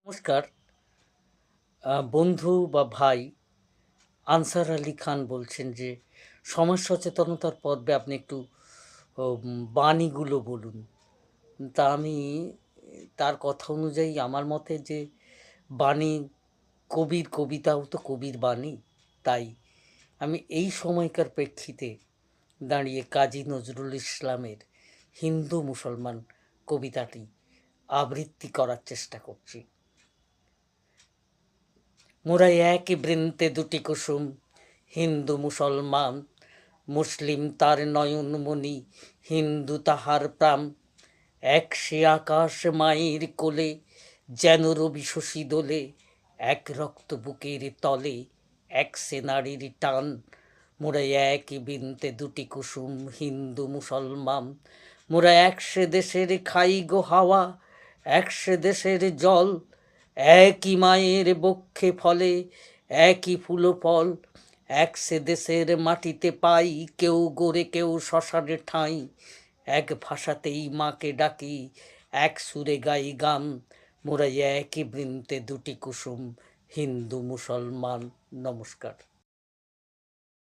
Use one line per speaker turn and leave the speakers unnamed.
নমস্কার। বন্ধু বা ভাই আনসার আলী খান বলছেন যে সমাজ সচেতনতার পর্বে আপনি একটু বাণীগুলো বলুন। তা আমি তার কথা অনুযায়ী আমার মতে যে বাণী, কবির কবিতাও তো কবির বাণী। তাই আমি এই সময়কার প্রেক্ষিতে দাঁড়িয়ে কাজী নজরুল ইসলামের হিন্দু মুসলমান কবিতাটি আবৃত্তি করার চেষ্টা করছি। মোরা এক বৃন্তে দুটি কুসুম, হিন্দু মুসলমান, মুসলিম তার নয়নমণি, হিন্দু তাহার প্রাণ। এক সে আকাশ মায়ের কোলে, যেন রবি শশী দোলে, এক রক্ত বুকের তলে, এক সে নারীর টান। মোরা এক বৃন্তে দুটি কুসুম, হিন্দু মুসলমান, মোরা একসে দেশের খাই গো হাওয়া, একসে দেশের জল, একই মায়ের বক্ষে ফলে, একই ফুল ফল, এক সে দেশের মাটিতে পাই, কেউ গড়ে কেউ শ্মশানে ঠাঁই। এক ভাষাতেই মাকে ডাকি, এক সুরে গাই গান, মোরা একই বৃন্তে দুটি কুসুম, হিন্দু মুসলমান। নমস্কার।